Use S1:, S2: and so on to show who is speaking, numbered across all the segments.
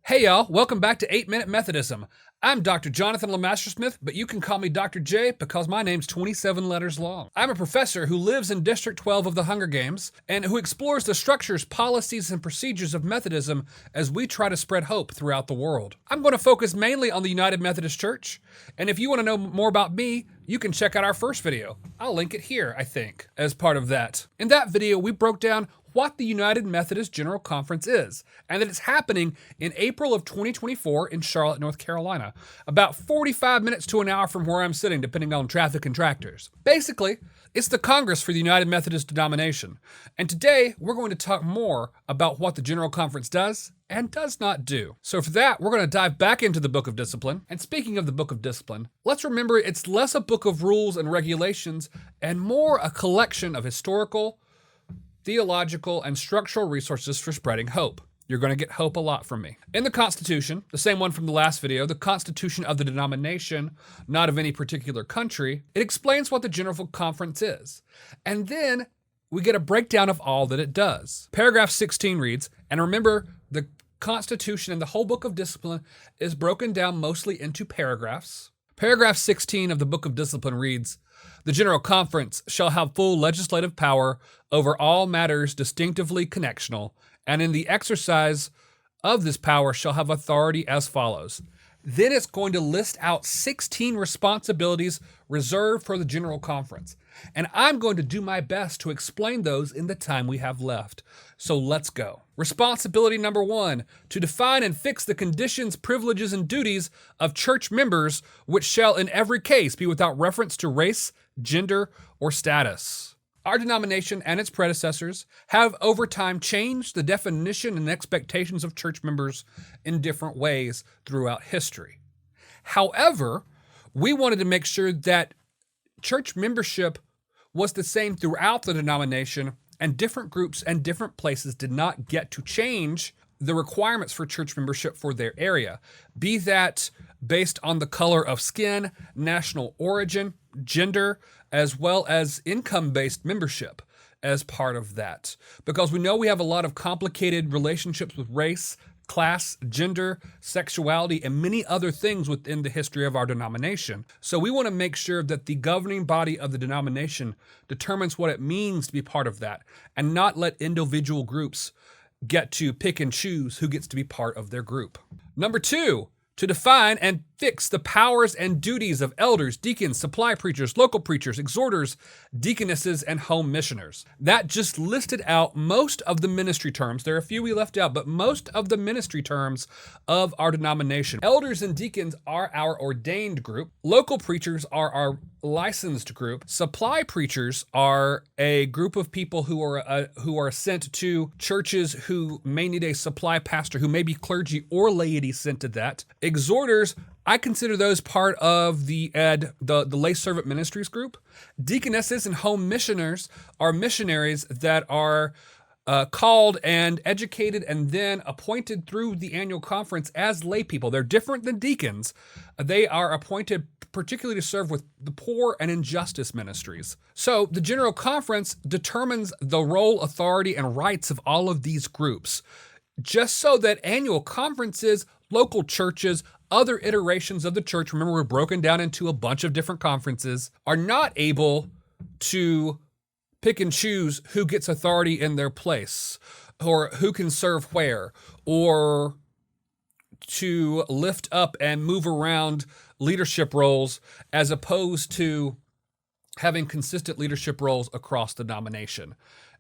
S1: Hey y'all, welcome back to 8-Minute Methodism. I'm Dr. Jonathan Lemaster-Smith, but you can call me Dr. J because my name's 27 letters long. I'm a professor who lives in District 12 of the Hunger Games and who explores the structures, policies, and procedures of Methodism as we try to spread hope throughout the world. I'm going to focus mainly on the United Methodist Church, and if you want to know more about me, you can check out our first video. I'll link it here, I think, as part of that. In that video, we broke down what the United Methodist General Conference is, and that it's happening in April of 2024 in Charlotte, North Carolina, about 45 minutes to an hour from where I'm sitting, depending on traffic and tractors. Basically, it's the Congress for the United Methodist denomination, and today we're going to talk more about what the General Conference does and does not do. So for that, we're going to dive back into the Book of Discipline. And speaking of the Book of Discipline, let's remember it's less a book of rules and regulations and more a collection of historical, theological, and structural resources for spreading hope. You're going to get hope a lot from me. In the Constitution, the same one from the last video, the Constitution of the denomination, not of any particular country, it explains what the General Conference is. And then we get a breakdown of all that it does. Paragraph 16 reads, and remember, the Constitution and the whole Book of Discipline is broken down mostly into paragraphs. Paragraph 16 of the Book of Discipline reads, the General Conference shall have full legislative power over all matters distinctively connectional, and in the exercise of this power shall have authority as follows. Then it's going to list out 16 responsibilities reserved for the General Conference. And I'm going to do my best to explain those in the time we have left. So let's go. Responsibility number 1, to define and fix the conditions, privileges, and duties of church members, which shall in every case be without reference to race, gender, or status. Our denomination and its predecessors have over time changed the definition and expectations of church members in different ways throughout history. However, we wanted to make sure that church membership was the same throughout the denomination, and different groups and different places did not get to change the requirements for church membership for their area, be that based on the color of skin, national origin, gender, as well as income-based membership as part of that. Because we know we have a lot of complicated relationships with race, class, gender, sexuality, and many other things within the history of our denomination. So we want to make sure that the governing body of the denomination determines what it means to be part of that, and not let individual groups get to pick and choose who gets to be part of their group. Number 2, to define and fix the powers and duties of elders, deacons, supply preachers, local preachers, exhorters, deaconesses, and home missioners. That just listed out most of the ministry terms. There are a few we left out, but most of the ministry terms of our denomination. Elders and deacons are our ordained group. Local preachers are our licensed group. Supply preachers are a group of people who are sent to churches who may need a supply pastor, who may be clergy or laity sent to that. Exhorters, I consider those part of the lay servant ministries group. Deaconesses and home missioners are missionaries that are called and educated and then appointed through the annual conference as lay people. They're different than deacons. They are appointed particularly to serve with the poor and injustice ministries. So the General Conference determines the role, authority, and rights of all of these groups, just so that annual conferences, local churches, other iterations of the church, remember we're broken down into a bunch of different conferences, are not able to pick and choose who gets authority in their place, or who can serve where, or to lift up and move around leadership roles as opposed to having consistent leadership roles across the denomination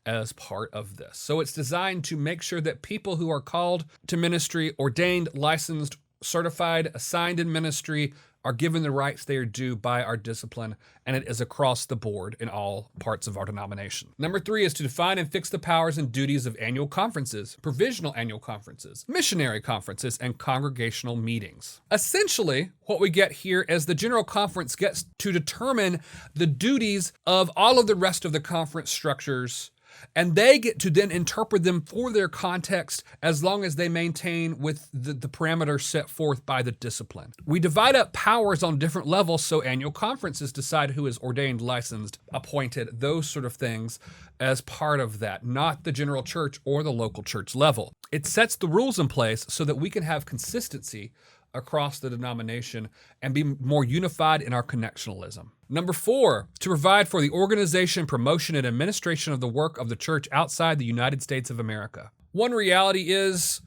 S1: as part of this. So it's designed to make sure that people who are called to ministry, ordained, licensed, certified, assigned in ministry, are given the rights they are due by our discipline, and it is across the board in all parts of our denomination. Number 3 is to define and fix the powers and duties of annual conferences, provisional annual conferences, missionary conferences, and congregational meetings. Essentially, what we get here is the General Conference gets to determine the duties of all of the rest of the conference structures And they get to then interpret them for their context as long as they maintain with the parameters set forth by the discipline. We divide up powers on different levels, so annual conferences decide who is ordained, licensed, appointed, those sort of things as part of that, not the general church or the local church level. It sets the rules in place so that we can have consistency across the denomination and be more unified in our connectionalism. Number 4, to provide for the organization, promotion, and administration of the work of the church outside the United States of America. One reality is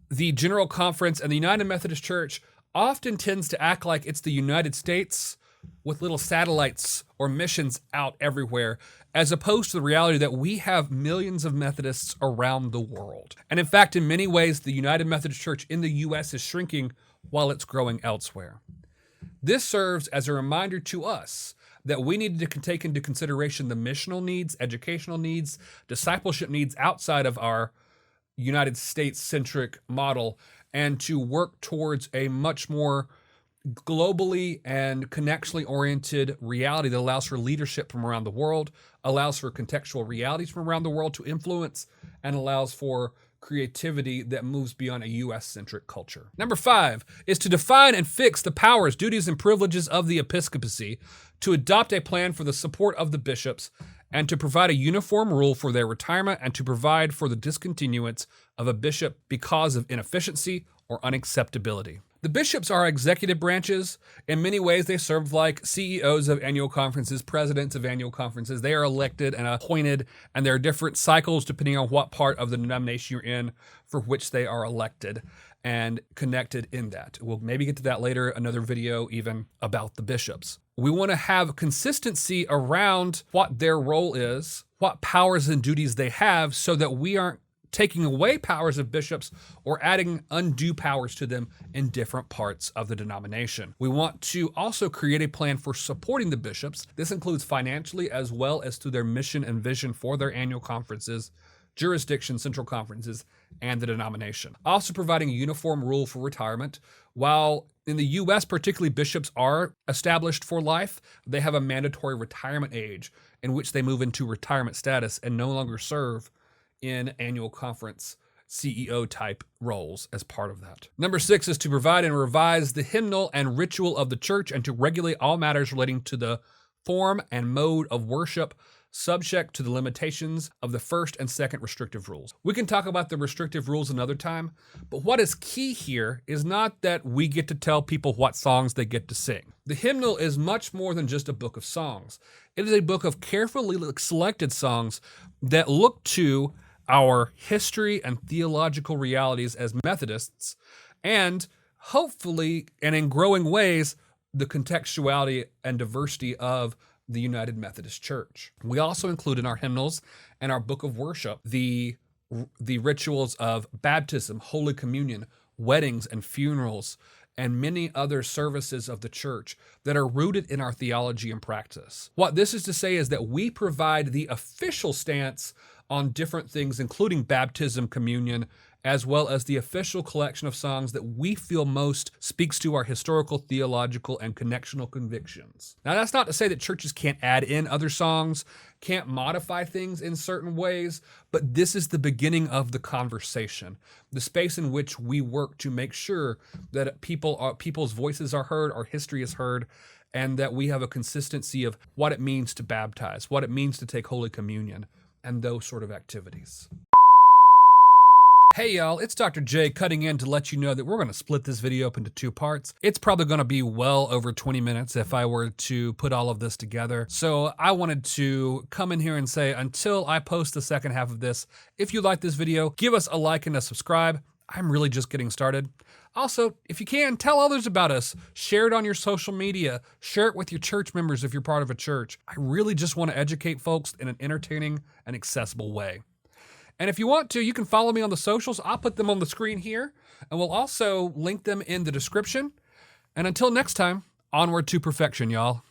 S1: the General Conference and the United Methodist Church often tends to act like it's the United States with little satellites or missions out everywhere, as opposed to the reality that we have millions of Methodists around the world. And in fact, in many ways, the United Methodist Church in the U.S. is shrinking while it's growing elsewhere. This serves as a reminder to us that we need to take into consideration the missional needs, educational needs, discipleship needs outside of our United States-centric model, and to work towards a much more globally and connectionally oriented reality that allows for leadership from around the world, allows for contextual realities from around the world to influence, and allows for creativity that moves beyond a U.S.-centric culture. Number 5 is to define and fix the powers, duties, and privileges of the episcopacy, to adopt a plan for the support of the bishops, and to provide a uniform rule for their retirement, and to provide for the discontinuance of a bishop because of inefficiency or unacceptability. The bishops are executive branches. In many ways, they serve like CEOs of annual conferences, presidents of annual conferences. They are elected and appointed, and there are different cycles depending on what part of the denomination you're in for which they are elected and connected in that. We'll maybe get to that later, another video even about the bishops. We want to have consistency around what their role is, what powers and duties they have, so that we aren't taking away powers of bishops or adding undue powers to them in different parts of the denomination. We want to also create a plan for supporting the bishops. This includes financially as well as through their mission and vision for their annual conferences, jurisdiction, central conferences, and the denomination. Also providing a uniform rule for retirement. While in the U.S., particularly, bishops are established for life, they have a mandatory retirement age in which they move into retirement status and no longer serve in annual conference CEO type roles as part of that. Number 6 is to provide and revise the hymnal and ritual of the church and to regulate all matters relating to the form and mode of worship, subject to the limitations of the first and second restrictive rules. We can talk about the restrictive rules another time, but what is key here is not that we get to tell people what songs they get to sing. The hymnal is much more than just a book of songs. It is a book of carefully selected songs that look to our history and theological realities as Methodists, and hopefully, and in growing ways, the contextuality and diversity of the United Methodist Church. We also include in our hymnals and our book of worship the rituals of baptism, Holy Communion, weddings and funerals, and many other services of the church that are rooted in our theology and practice. What this is to say is that we provide the official stance on different things, including baptism, communion, as well as the official collection of songs that we feel most speaks to our historical, theological, and connectional convictions. Now, that's not to say that churches can't add in other songs, can't modify things in certain ways, but this is the beginning of the conversation, the space in which we work to make sure that people's voices are heard, our history is heard, and that we have a consistency of what it means to baptize, what it means to take Holy Communion, and those sort of activities. Hey y'all, it's Dr. J cutting in to let you know that we're going to split this video up into 2 parts. It's probably going to be well over 20 minutes if I were to put all of this together. So I wanted to come in here and say, until I post the second half of this, if you like this video, give us a like and a subscribe. I'm really just getting started. Also, if you can, tell others about us. Share it on your social media. Share it with your church members if you're part of a church. I really just want to educate folks in an entertaining and accessible way. And if you want to, you can follow me on the socials. I'll put them on the screen here, and we'll also link them in the description. And until next time, onward to perfection, y'all.